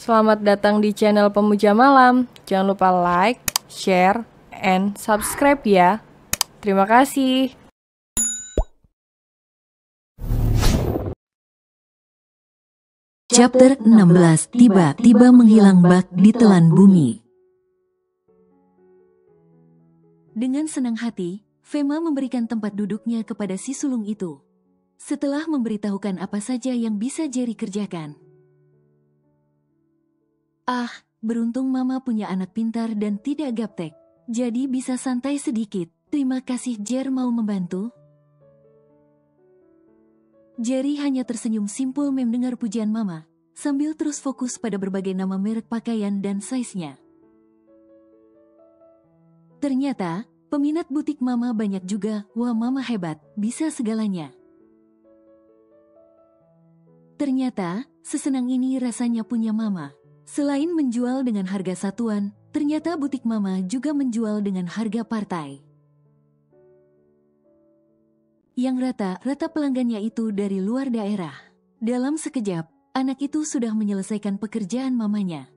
Selamat datang di channel Pemuja Malam. Jangan lupa like, share, and subscribe ya. Terima kasih. Chapter 16. Tiba-tiba menghilang bak di telan bumi. Dengan senang hati, Fema memberikan tempat duduknya kepada si sulung itu. Setelah memberitahukan apa saja yang bisa Jerry kerjakan. Ah, beruntung Mama punya anak pintar dan tidak gaptek. Jadi bisa santai sedikit. Terima kasih Jer mau membantu. Jerry hanya tersenyum simpul mendengar pujian Mama, sambil terus fokus pada berbagai nama merek pakaian dan size-nya. Ternyata, peminat butik Mama banyak juga. Wah, Mama hebat, bisa segalanya. Ternyata, sesenang ini rasanya punya Mama. Selain menjual dengan harga satuan, ternyata butik Mama juga menjual dengan harga partai. Yang rata-rata pelanggannya itu dari luar daerah. Dalam sekejap, anak itu sudah menyelesaikan pekerjaan mamanya.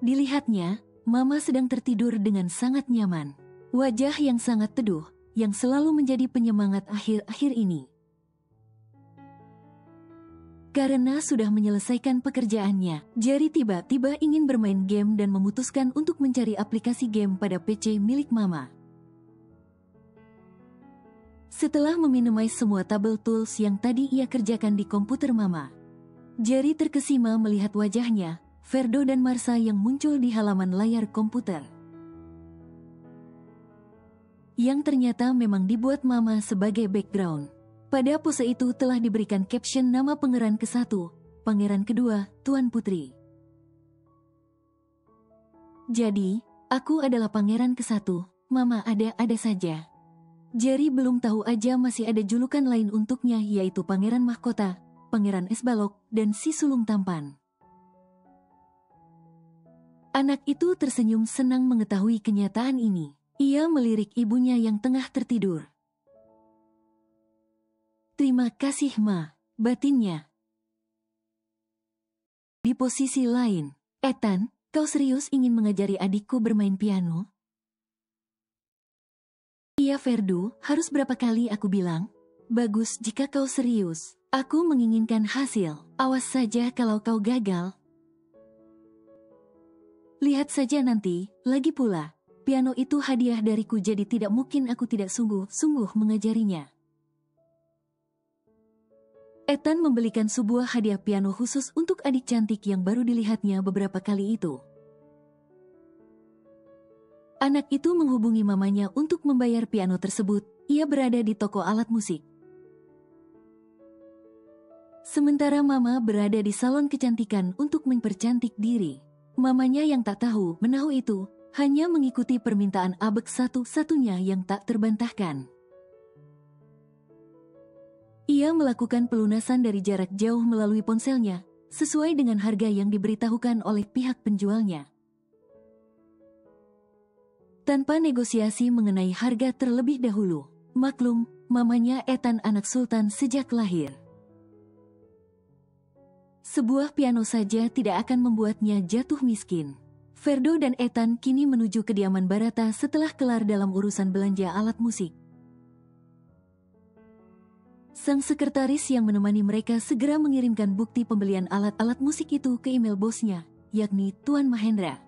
Dilihatnya, Mama sedang tertidur dengan sangat nyaman. Wajah yang sangat teduh, yang selalu menjadi penyemangat akhir-akhir ini. Karena sudah menyelesaikan pekerjaannya, Jerry tiba-tiba ingin bermain game dan memutuskan untuk mencari aplikasi game pada PC milik Mama. Setelah meminimize semua tabel tools yang tadi ia kerjakan di komputer Mama, Jerry terkesima melihat wajahnya, Ferdo dan Marsa yang muncul di halaman layar komputer. Yang ternyata memang dibuat Mama sebagai background. Pada pose itu telah diberikan caption nama pangeran ke-1, pangeran kedua, Tuan Putri. Jadi, aku adalah pangeran ke-1, Mama ada saja. Jerry belum tahu aja masih ada julukan lain untuknya, yaitu Pangeran Mahkota, Pangeran Es Balok, dan si sulung tampan. Anak itu tersenyum senang mengetahui kenyataan ini. Ia melirik ibunya yang tengah tertidur. Terima kasih Ma, batinnya. Di posisi lain, Ethan, kau serius ingin mengajari adikku bermain piano? Iya Ferdu, harus berapa kali aku bilang? Bagus jika kau serius. Aku menginginkan hasil. Awas saja kalau kau gagal. Lihat saja nanti, lagi pula. Piano itu hadiah dariku jadi tidak mungkin aku tidak sungguh-sungguh mengajarinya. Ethan membelikan sebuah hadiah piano khusus untuk adik cantik yang baru dilihatnya beberapa kali itu. Anak itu menghubungi mamanya untuk membayar piano tersebut. Ia berada di toko alat musik. Sementara Mama berada di salon kecantikan untuk mempercantik diri. Mamanya yang tak tahu menahu itu hanya mengikuti permintaan Abek satu-satunya yang tak terbantahkan. Ia melakukan pelunasan dari jarak jauh melalui ponselnya, sesuai dengan harga yang diberitahukan oleh pihak penjualnya. Tanpa negosiasi mengenai harga terlebih dahulu. Maklum, mamanya Ethan anak sultan sejak lahir. Sebuah piano saja tidak akan membuatnya jatuh miskin. Ferdo dan Ethan kini menuju kediaman Barata setelah kelar dalam urusan belanja alat musik. Sang sekretaris yang menemani mereka segera mengirimkan bukti pembelian alat-alat musik itu ke email bosnya, yakni Tuan Mahendra.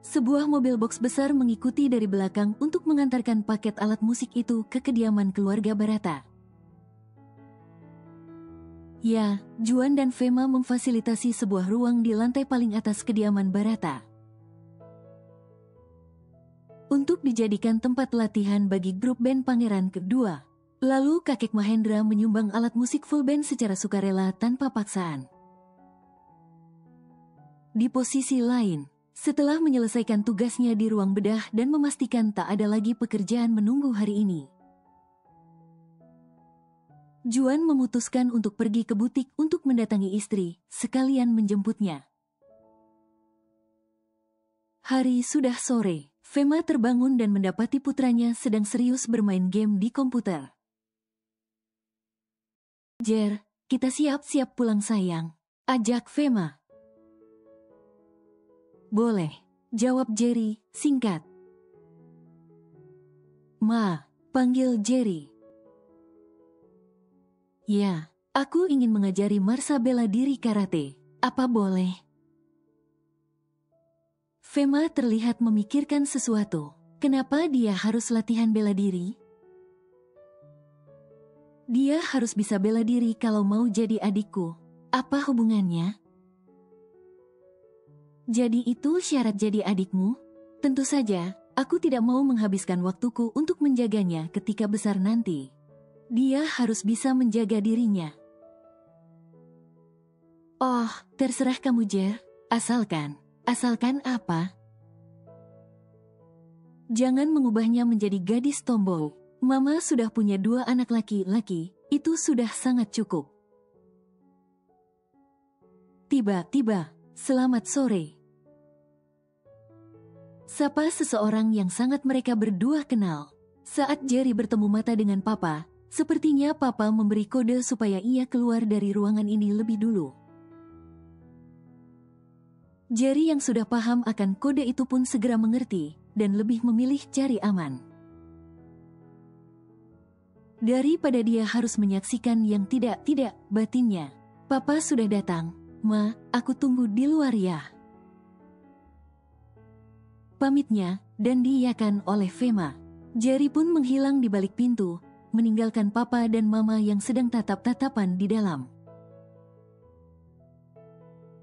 Sebuah mobil box besar mengikuti dari belakang untuk mengantarkan paket alat musik itu ke kediaman keluarga Barata. Ya, Juan dan Fema memfasilitasi sebuah ruang di lantai paling atas kediaman Barata untuk dijadikan tempat latihan bagi grup band Pangeran kedua. Lalu kakek Mahendra menyumbang alat musik full band secara sukarela tanpa paksaan. Di posisi lain, setelah menyelesaikan tugasnya di ruang bedah dan memastikan tak ada lagi pekerjaan menunggu hari ini, Juan memutuskan untuk pergi ke butik untuk mendatangi istri, sekalian menjemputnya. Hari sudah sore, Fema terbangun dan mendapati putranya sedang serius bermain game di komputer. Jer, kita siap-siap pulang sayang, ajak Fema. Boleh, jawab Jerry, singkat. Ma, panggil Jerry. Ya, aku ingin mengajari Marsha bela diri karate. Apa boleh? Fema terlihat memikirkan sesuatu. Kenapa dia harus latihan bela diri? Dia harus bisa bela diri kalau mau jadi adikku. Apa hubungannya? Jadi itu syarat jadi adikmu? Tentu saja, aku tidak mau menghabiskan waktuku untuk menjaganya ketika besar nanti. Dia harus bisa menjaga dirinya. Oh, terserah kamu, Jer. Asalkan apa? Jangan mengubahnya menjadi gadis tomboy. Mama sudah punya 2 anak laki-laki, itu sudah sangat cukup. Tiba-tiba, selamat sore. Sapa seseorang yang sangat mereka berdua kenal. Saat Jerry bertemu mata dengan Papa, sepertinya Papa memberi kode supaya ia keluar dari ruangan ini lebih dulu. Jerry yang sudah paham akan kode itu pun segera mengerti, dan lebih memilih cari aman. Daripada dia harus menyaksikan yang tidak batinnya. Papa sudah datang, Ma, aku tunggu di luar ya. Pamitnya, dan diiyakan oleh Fema. Jerry pun menghilang di balik pintu, meninggalkan Papa dan Mama yang sedang tatap-tatapan di dalam.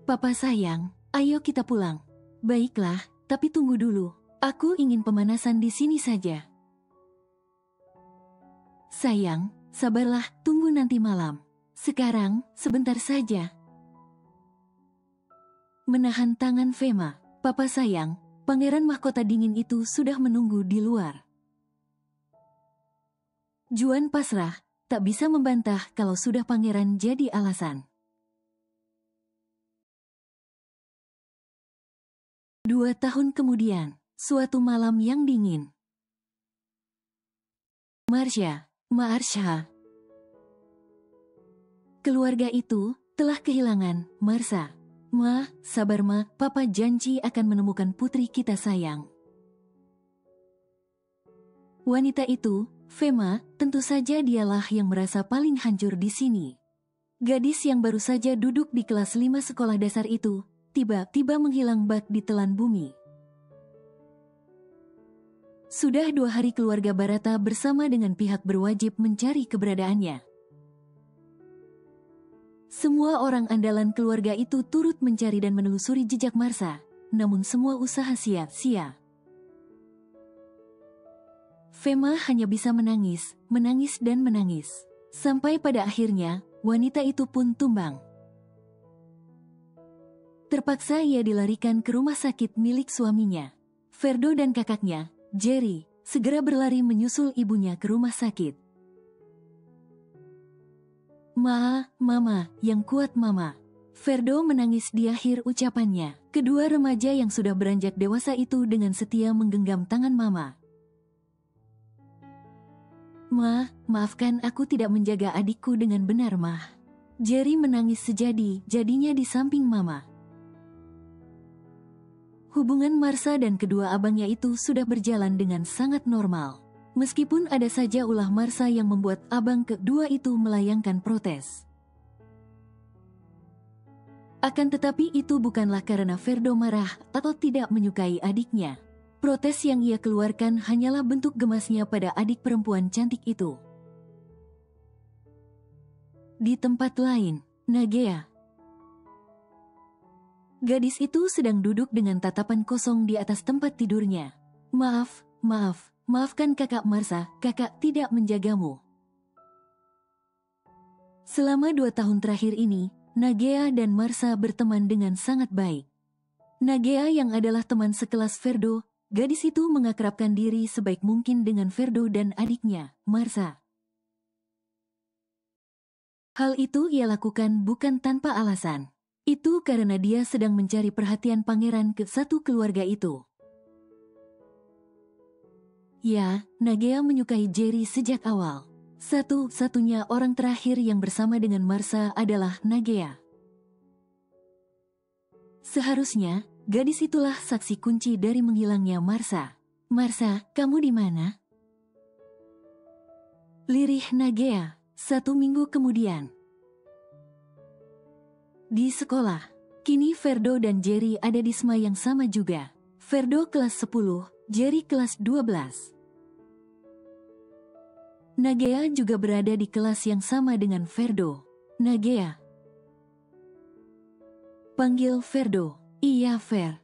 Papa sayang, ayo kita pulang. Baiklah, tapi tunggu dulu. Aku ingin pemanasan di sini saja. Sayang, sabarlah, tunggu nanti malam. Sekarang, sebentar saja. Menahan tangan Fema. Papa sayang, pangeran mahkota dingin itu sudah menunggu di luar. Juan pasrah, tak bisa membantah kalau sudah pangeran jadi alasan. 2 tahun kemudian, suatu malam yang dingin. Marsha. Keluarga itu telah kehilangan Marsha. Ma, sabar Ma, Papa janji akan menemukan putri kita sayang. Wanita itu, Fema, tentu saja dialah yang merasa paling hancur di sini. Gadis yang baru saja duduk di kelas 5 sekolah dasar itu, tiba-tiba menghilang bak di telan bumi. Sudah 2 hari keluarga Barata bersama dengan pihak berwajib mencari keberadaannya. Semua orang andalan keluarga itu turut mencari dan menelusuri jejak Marsha, namun semua usaha sia-sia. Fema hanya bisa menangis dan menangis. Sampai pada akhirnya, wanita itu pun tumbang. Terpaksa ia dilarikan ke rumah sakit milik suaminya. Ferdo dan kakaknya, Jerry, segera berlari menyusul ibunya ke rumah sakit. Mama, yang kuat Mama. Ferdo menangis di akhir ucapannya. Kedua remaja yang sudah beranjak dewasa itu dengan setia menggenggam tangan Mama. Ma, maafkan aku tidak menjaga adikku dengan benar, Ma. Jerry menangis sejadi-jadinya di samping Mama. Hubungan Marsha dan kedua abangnya itu sudah berjalan dengan sangat normal. Meskipun ada saja ulah Marsha yang membuat abang kedua itu melayangkan protes. Akan tetapi itu bukanlah karena Ferdo marah atau tidak menyukai adiknya. Protes yang ia keluarkan hanyalah bentuk gemasnya pada adik perempuan cantik itu. Di tempat lain, Nagea. Gadis itu sedang duduk dengan tatapan kosong di atas tempat tidurnya. Maafkan kakak Marsha, kakak tidak menjagamu. Selama 2 tahun terakhir ini, Nagea dan Marsha berteman dengan sangat baik. Nagea yang adalah teman sekelas Ferdo, gadis itu mengakrabkan diri sebaik mungkin dengan Ferdo dan adiknya, Marsha. Hal itu ia lakukan bukan tanpa alasan. Itu karena dia sedang mencari perhatian pangeran ke satu keluarga itu. Ya, Nagea menyukai Jerry sejak awal. Satu-satunya orang terakhir yang bersama dengan Marsha adalah Nagea. Seharusnya, gadis itulah saksi kunci dari menghilangnya Marsha. Marsha, kamu di mana? Lirih Nagea, 1 minggu kemudian. Di sekolah, kini Ferdo dan Jerry ada di SMA yang sama juga. Ferdo kelas 10, Jerry kelas 12. Nagea juga berada di kelas yang sama dengan Ferdo. Nagea. Panggil Ferdo. Iya, Fer.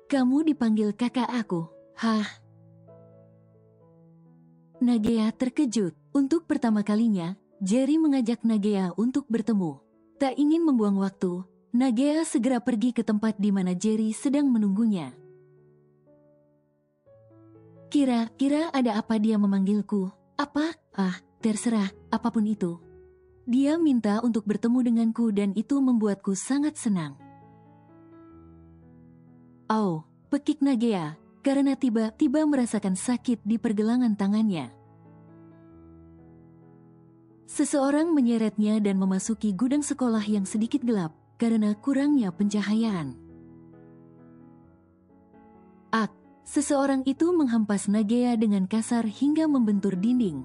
Kamu dipanggil kakak aku. Hah? Nagea terkejut. Untuk pertama kalinya, Jerry mengajak Nagea untuk bertemu. Tak ingin membuang waktu, Nagea segera pergi ke tempat di mana Jerry sedang menunggunya. Kira-kira ada apa dia memanggilku? Apa? Terserah, apapun itu. Dia minta untuk bertemu denganku dan itu membuatku sangat senang. Oh, pekik Nagea, karena tiba-tiba merasakan sakit di pergelangan tangannya. Seseorang menyeretnya dan memasuki gudang sekolah yang sedikit gelap karena kurangnya pencahayaan. Seseorang itu menghampas Nagea dengan kasar hingga membentur dinding.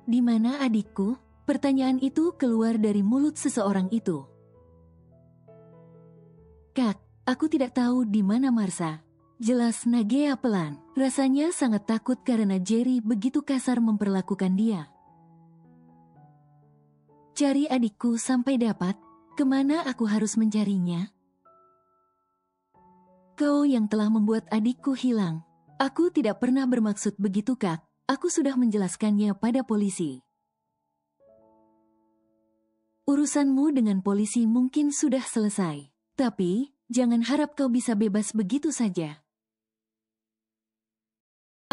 Di mana adikku? Pertanyaan itu keluar dari mulut seseorang itu. Kak, aku tidak tahu di mana Marsha. Jelas Nagea pelan. Rasanya sangat takut karena Jerry begitu kasar memperlakukan dia. Cari adikku sampai dapat. Kemana aku harus mencarinya? Kau yang telah membuat adikku hilang. Aku tidak pernah bermaksud begitu, Kak. Aku sudah menjelaskannya pada polisi. Urusanmu dengan polisi mungkin sudah selesai. Tapi, jangan harap kau bisa bebas begitu saja.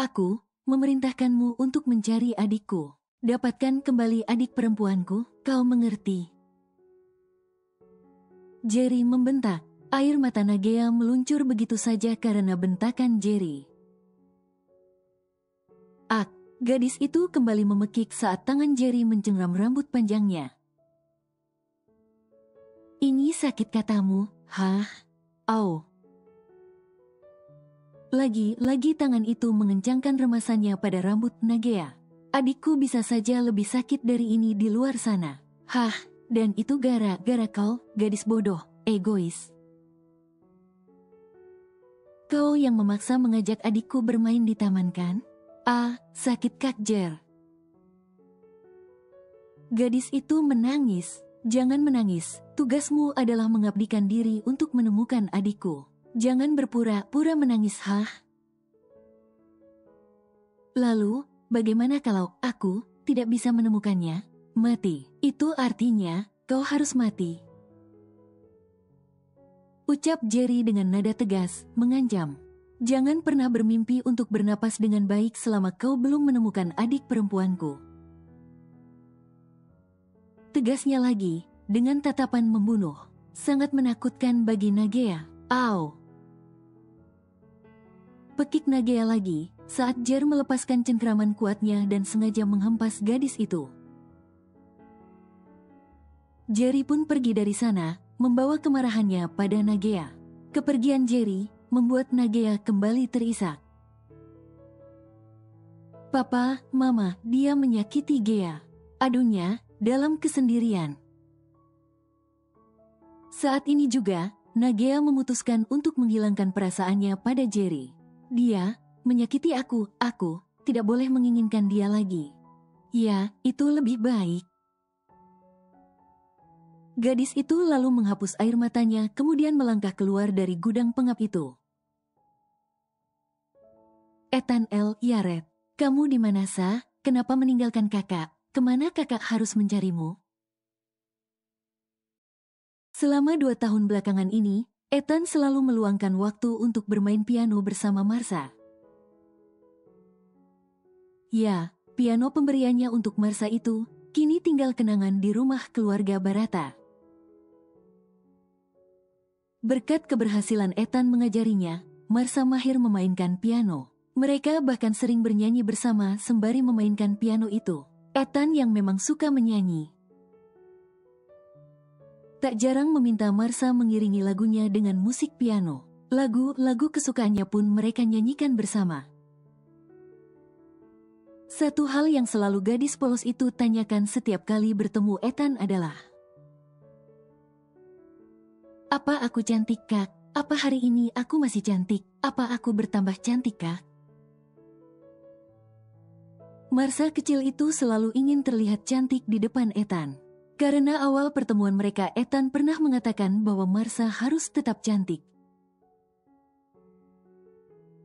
Aku memerintahkanmu untuk mencari adikku. Dapatkan kembali adik perempuanku, kau mengerti? Jerry membentak. Air mata Nagea meluncur begitu saja karena bentakan Jerry. Gadis itu kembali memekik saat tangan Jerry mencengram rambut panjangnya. Ini sakit katamu, hah? Oh. Lagi-lagi tangan itu mengencangkan remasannya pada rambut Nagea. Adikku bisa saja lebih sakit dari ini di luar sana. Hah, dan itu gara-gara kau, gadis bodoh, egois. Kau yang memaksa mengajak adikku bermain di taman kan? Sakit Kak Jer. Gadis itu menangis. Jangan menangis, tugasmu adalah mengabdikan diri untuk menemukan adikku. Jangan berpura-pura menangis, hah? Lalu, bagaimana kalau aku tidak bisa menemukannya? Mati. Itu artinya, kau harus mati. Ucap Jerry dengan nada tegas, mengancam. Jangan pernah bermimpi untuk bernapas dengan baik selama kau belum menemukan adik perempuanku. Tegasnya lagi, dengan tatapan membunuh. Sangat menakutkan bagi Nagea. Au! Pekik Nagea lagi, saat Jer melepaskan cengkraman kuatnya dan sengaja menghempas gadis itu. Jerry pun pergi dari sana, membawa kemarahannya pada Nagea. Kepergian Jerry membuat Nagea kembali terisak. Papa, Mama, dia menyakiti Gea. Adunya, dalam kesendirian. Saat ini juga, Nagea memutuskan untuk menghilangkan perasaannya pada Jerry. Dia menyakiti aku tidak boleh menginginkan dia lagi. Ya, itu lebih baik. Gadis itu lalu menghapus air matanya kemudian melangkah keluar dari gudang pengap itu. Ethan L. Yaret, kamu di mana sah? Kenapa meninggalkan kakak? Kemana kakak harus mencarimu? Selama 2 tahun belakangan ini, Ethan selalu meluangkan waktu untuk bermain piano bersama Marsha. Ya, piano pemberiannya untuk Marsha itu, kini tinggal kenangan di rumah keluarga Barata. Berkat keberhasilan Ethan mengajarinya, Marsha mahir memainkan piano. Mereka bahkan sering bernyanyi bersama sembari memainkan piano itu. Ethan yang memang suka menyanyi tak jarang meminta Marsha mengiringi lagunya dengan musik piano. Lagu-lagu kesukaannya pun mereka nyanyikan bersama. Satu hal yang selalu gadis polos itu tanyakan setiap kali bertemu Ethan adalah, "Apa aku cantik, Kak? Apa hari ini aku masih cantik? Apa aku bertambah cantik, Kak?" Marsha kecil itu selalu ingin terlihat cantik di depan Ethan. Karena awal pertemuan mereka, Ethan pernah mengatakan bahwa Marsha harus tetap cantik.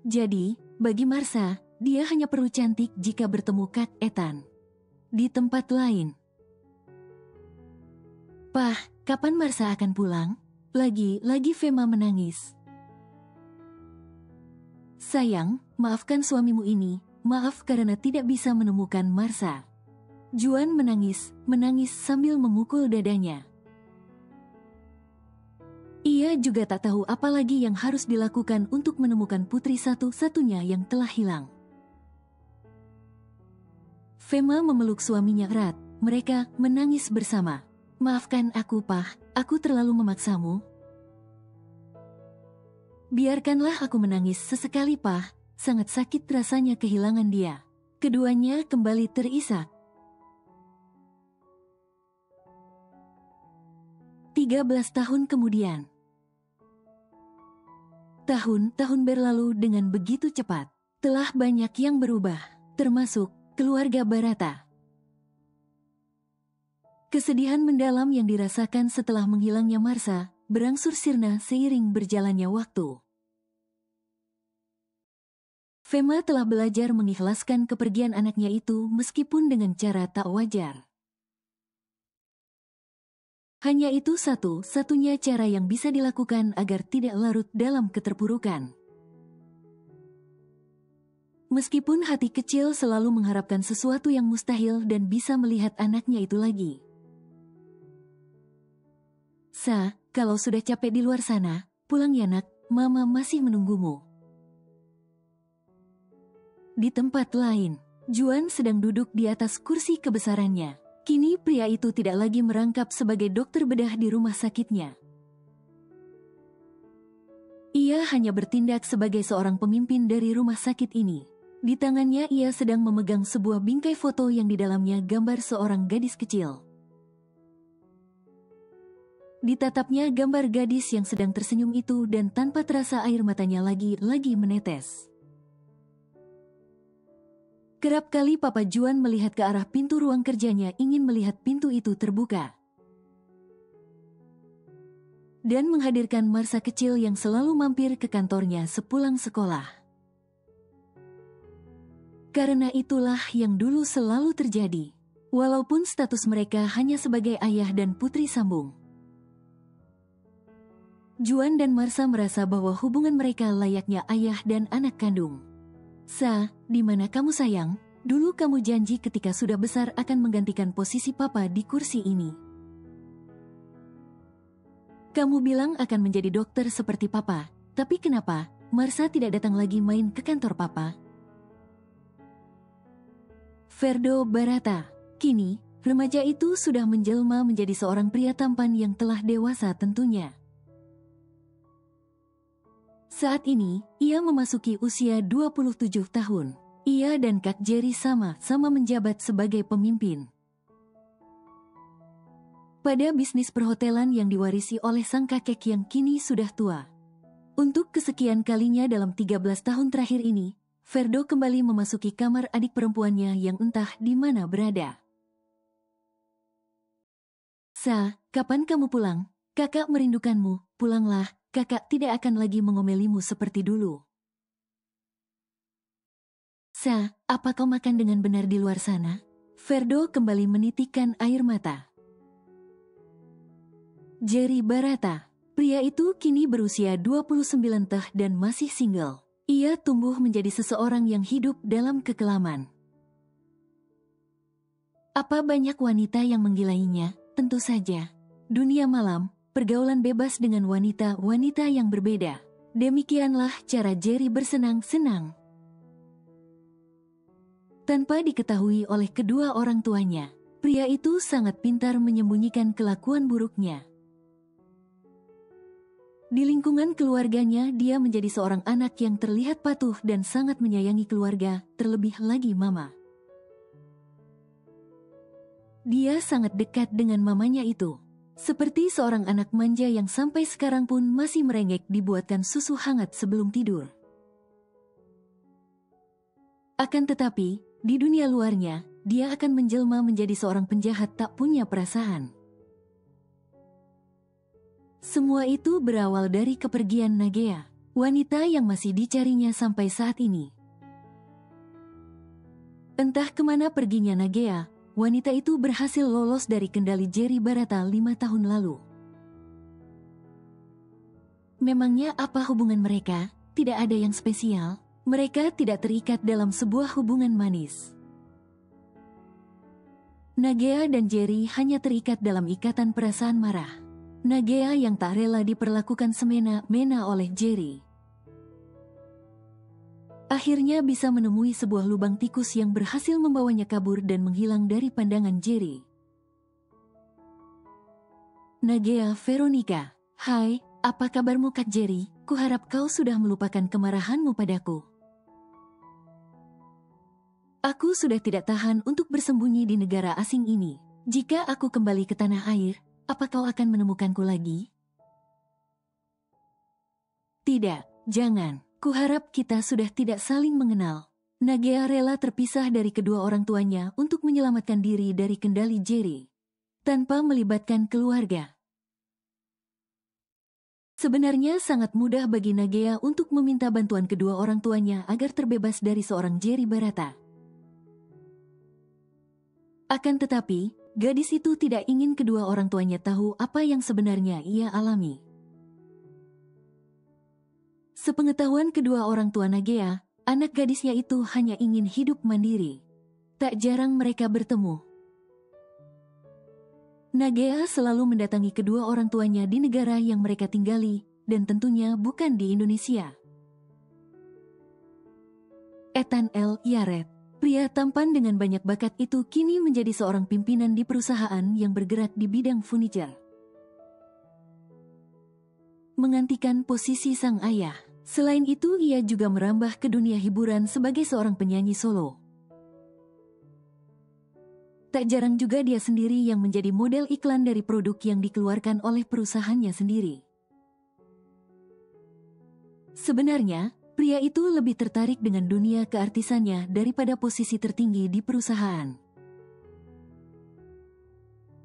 Jadi, bagi Marsha, dia hanya perlu cantik jika bertemu Kak Ethan. Di tempat lain, "Pah, kapan Marsha akan pulang?" Lagi-lagi Fema menangis. "Sayang, maafkan suamimu ini. Maaf karena tidak bisa menemukan Marsha." Juan menangis sambil memukul dadanya. Ia juga tak tahu apa lagi yang harus dilakukan untuk menemukan putri satu-satunya yang telah hilang. Fema memeluk suaminya erat. Mereka menangis bersama. "Maafkan aku, Pah. Aku terlalu memaksamu." "Biarkanlah aku menangis sesekali, Pah. Sangat sakit rasanya kehilangan dia." Keduanya kembali terisak. 13 tahun kemudian. Tahun-tahun berlalu dengan begitu cepat. Telah banyak yang berubah, termasuk keluarga Barata. Kesedihan mendalam yang dirasakan setelah menghilangnya Marsha berangsur sirna seiring berjalannya waktu. Fema telah belajar mengikhlaskan kepergian anaknya itu meskipun dengan cara tak wajar. Hanya itu satu-satunya cara yang bisa dilakukan agar tidak larut dalam keterpurukan. Meskipun hati kecil selalu mengharapkan sesuatu yang mustahil dan bisa melihat anaknya itu lagi. "Sa, kalau sudah capek di luar sana, pulang ya nak, Mama masih menunggumu." Di tempat lain, Juan sedang duduk di atas kursi kebesarannya. Kini pria itu tidak lagi merangkap sebagai dokter bedah di rumah sakitnya. Ia hanya bertindak sebagai seorang pemimpin dari rumah sakit ini. Di tangannya ia sedang memegang sebuah bingkai foto yang di dalamnya gambar seorang gadis kecil. Ditatapnya gambar gadis yang sedang tersenyum itu dan tanpa terasa air matanya lagi menetes. Kerap kali Papa Juan melihat ke arah pintu ruang kerjanya ingin melihat pintu itu terbuka. Dan menghadirkan Marsha kecil yang selalu mampir ke kantornya sepulang sekolah. Karena itulah yang dulu selalu terjadi. Walaupun status mereka hanya sebagai ayah dan putri sambung. Juan dan Marsha merasa bahwa hubungan mereka layaknya ayah dan anak kandung. "Sa, di mana kamu sayang? Dulu kamu janji ketika sudah besar akan menggantikan posisi Papa di kursi ini. Kamu bilang akan menjadi dokter seperti Papa, tapi kenapa Marsha tidak datang lagi main ke kantor Papa?" Ferdo Barata. Kini, remaja itu sudah menjelma menjadi seorang pria tampan yang telah dewasa tentunya. Saat ini, ia memasuki usia 27 tahun. Ia dan Kak Jerry sama-sama menjabat sebagai pemimpin pada bisnis perhotelan yang diwarisi oleh sang kakek yang kini sudah tua. Untuk kesekian kalinya dalam 13 tahun terakhir ini, Ferdo kembali memasuki kamar adik perempuannya yang entah di mana berada. "Sa, kapan kamu pulang? Kakak merindukanmu, pulanglah. Kakak tidak akan lagi mengomelimu seperti dulu." "Sa, apa kau makan dengan benar di luar sana?" Ferdo kembali menitikkan air mata. Jerry Barata. Pria itu kini berusia 29 tahun dan masih single. Ia tumbuh menjadi seseorang yang hidup dalam kekelaman. Apa banyak wanita yang menggilainya? Tentu saja. Dunia malam, pergaulan bebas dengan wanita-wanita yang berbeda. Demikianlah cara Jerry bersenang-senang. Tanpa diketahui oleh kedua orang tuanya, pria itu sangat pintar menyembunyikan kelakuan buruknya. Di lingkungan keluarganya, dia menjadi seorang anak yang terlihat patuh dan sangat menyayangi keluarga, terlebih lagi mama. Dia sangat dekat dengan mamanya itu. Seperti seorang anak manja yang sampai sekarang pun masih merengek dibuatkan susu hangat sebelum tidur. Akan tetapi, di dunia luarnya, dia akan menjelma menjadi seorang penjahat tak punya perasaan. Semua itu berawal dari kepergian Nagea, wanita yang masih dicarinya sampai saat ini. Entah kemana perginya Nagea, wanita itu berhasil lolos dari kendali Jerry Barata 5 tahun lalu. Memangnya apa hubungan mereka? Tidak ada yang spesial. Mereka tidak terikat dalam sebuah hubungan manis. Nagea dan Jerry hanya terikat dalam ikatan perasaan marah. Nagea yang tak rela diperlakukan semena-mena oleh Jerry. Akhirnya bisa menemui sebuah lubang tikus yang berhasil membawanya kabur dan menghilang dari pandangan Jerry. Nagea Veronica, "Hai, apa kabarmu Kak Jerry? Kuharap kau sudah melupakan kemarahanmu padaku. Aku sudah tidak tahan untuk bersembunyi di negara asing ini. Jika aku kembali ke tanah air, apa kau akan menemukanku lagi?" "Tidak, jangan. Kuharap kita sudah tidak saling mengenal." Nagea rela terpisah dari kedua orang tuanya untuk menyelamatkan diri dari kendali Jerry, tanpa melibatkan keluarga. Sebenarnya sangat mudah bagi Nagea untuk meminta bantuan kedua orang tuanya agar terbebas dari seorang Jerry Barata. Akan tetapi, gadis itu tidak ingin kedua orang tuanya tahu apa yang sebenarnya ia alami. Sepengetahuan kedua orang tua Nagea, anak gadisnya itu hanya ingin hidup mandiri. Tak jarang mereka bertemu. Nagea selalu mendatangi kedua orang tuanya di negara yang mereka tinggali, dan tentunya bukan di Indonesia. Ethan L. Yared, pria tampan dengan banyak bakat itu kini menjadi seorang pimpinan di perusahaan yang bergerak di bidang furniture. Menggantikan posisi sang ayah. Selain itu, ia juga merambah ke dunia hiburan sebagai seorang penyanyi solo. Tak jarang juga dia sendiri yang menjadi model iklan dari produk yang dikeluarkan oleh perusahaannya sendiri. Sebenarnya, pria itu lebih tertarik dengan dunia keartisannya daripada posisi tertinggi di perusahaan.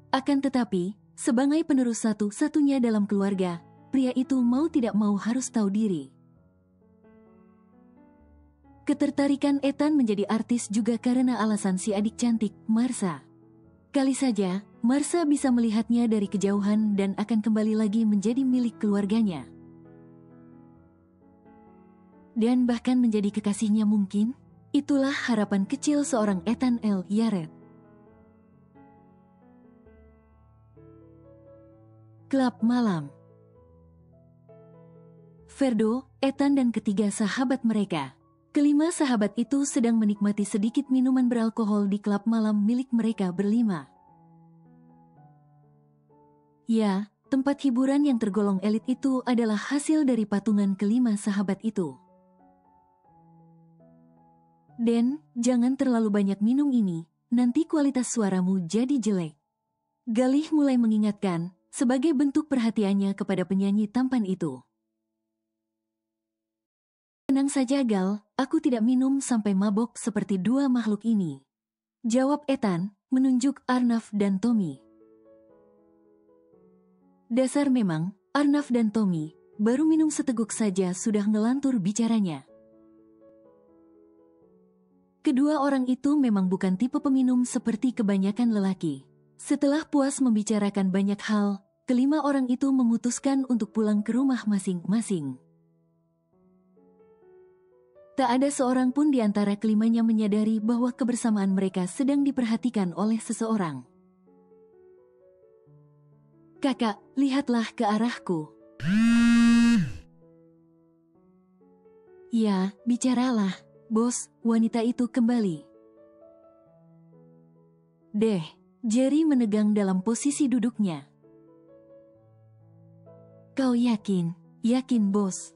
Akan tetapi, sebagai penerus satu-satunya dalam keluarga, pria itu mau tidak mau harus tahu diri. Ketertarikan Ethan menjadi artis juga karena alasan si adik cantik, Marsha. Kali saja, Marsha bisa melihatnya dari kejauhan dan akan kembali lagi menjadi milik keluarganya. Dan bahkan menjadi kekasihnya mungkin. Itulah harapan kecil seorang Ethan L. Yared. Klub malam. Ferdo, Ethan dan ketiga sahabat mereka. Kelima sahabat itu sedang menikmati sedikit minuman beralkohol di klub malam milik mereka berlima. Ya, tempat hiburan yang tergolong elit itu adalah hasil dari patungan kelima sahabat itu. Dan, jangan terlalu banyak minum ini, nanti kualitas suaramu jadi jelek. Galih mulai mengingatkan, sebagai bentuk perhatiannya kepada penyanyi tampan itu. Tenang saja Gal, aku tidak minum sampai mabok seperti dua makhluk ini. Jawab Ethan, menunjuk Arnav dan Tommy. Dasar memang, Arnav dan Tommy, baru minum seteguk saja sudah ngelantur bicaranya. Kedua orang itu memang bukan tipe peminum seperti kebanyakan lelaki. Setelah puas membicarakan banyak hal, kelima orang itu memutuskan untuk pulang ke rumah masing-masing. Tak ada seorang pun di antara kelimanya menyadari bahwa kebersamaan mereka sedang diperhatikan oleh seseorang. Kakak, lihatlah ke arahku. Ya, bicaralah, bos, wanita itu kembali. Deh, Jerry menegang dalam posisi duduknya. Kau yakin? Yakin, bos?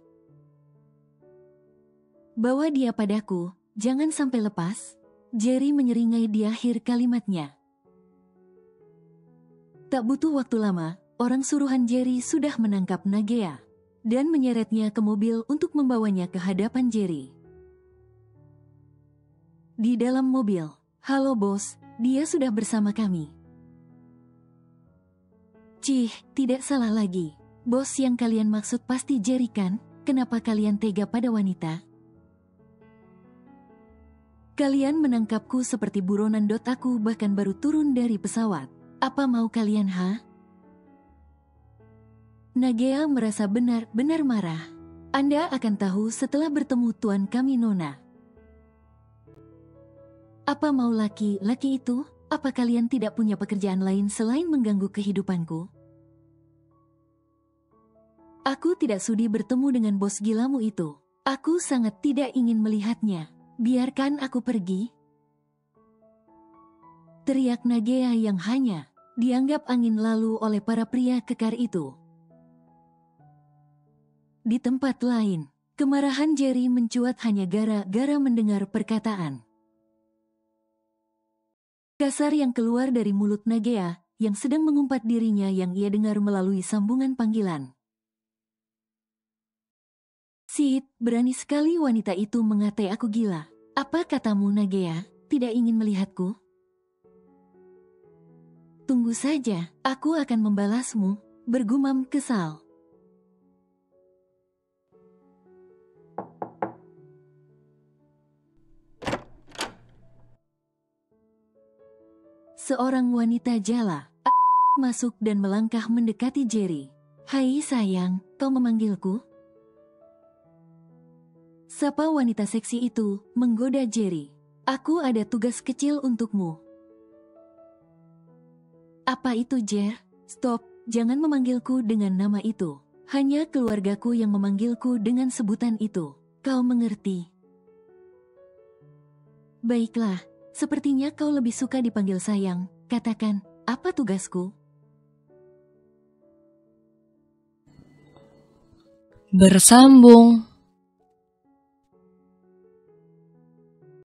Bawa dia padaku, jangan sampai lepas. Jerry menyeringai di akhir kalimatnya. Tak butuh waktu lama, orang suruhan Jerry sudah menangkap Nagea dan menyeretnya ke mobil untuk membawanya ke hadapan Jerry. Di dalam mobil, "Halo bos, dia sudah bersama kami." Cih, tidak salah lagi. Bos yang kalian maksud pasti Jerry kan? Kenapa kalian tega pada wanita? Kalian menangkapku seperti buronan. Aku bahkan baru turun dari pesawat. Apa mau kalian, ha? Nagea merasa benar-benar marah. Anda akan tahu setelah bertemu tuan kami, Nona. Apa mau laki-laki itu? Apa kalian tidak punya pekerjaan lain selain mengganggu kehidupanku? Aku tidak sudi bertemu dengan bos gilamu itu. Aku sangat tidak ingin melihatnya. Biarkan aku pergi. Teriak Nagea yang hanya dianggap angin lalu oleh para pria kekar itu. Di tempat lain, kemarahan Jerry mencuat hanya gara-gara mendengar perkataan kasar yang keluar dari mulut Nagea yang sedang mengumpat dirinya yang ia dengar melalui sambungan panggilan. Sid, berani sekali wanita itu mengatai aku gila. Apa katamu, Nagea? Tidak ingin melihatku? Tunggu saja, aku akan membalasmu, bergumam kesal. Seorang wanita jala masuk dan melangkah mendekati Jerry. Hai sayang, kau memanggilku? Sapa wanita seksi itu menggoda Jerry. Aku ada tugas kecil untukmu. Apa itu, Jer? Stop, jangan memanggilku dengan nama itu. Hanya keluargaku yang memanggilku dengan sebutan itu. Kau mengerti? Baiklah, sepertinya kau lebih suka dipanggil sayang. Katakan, apa tugasku? Bersambung.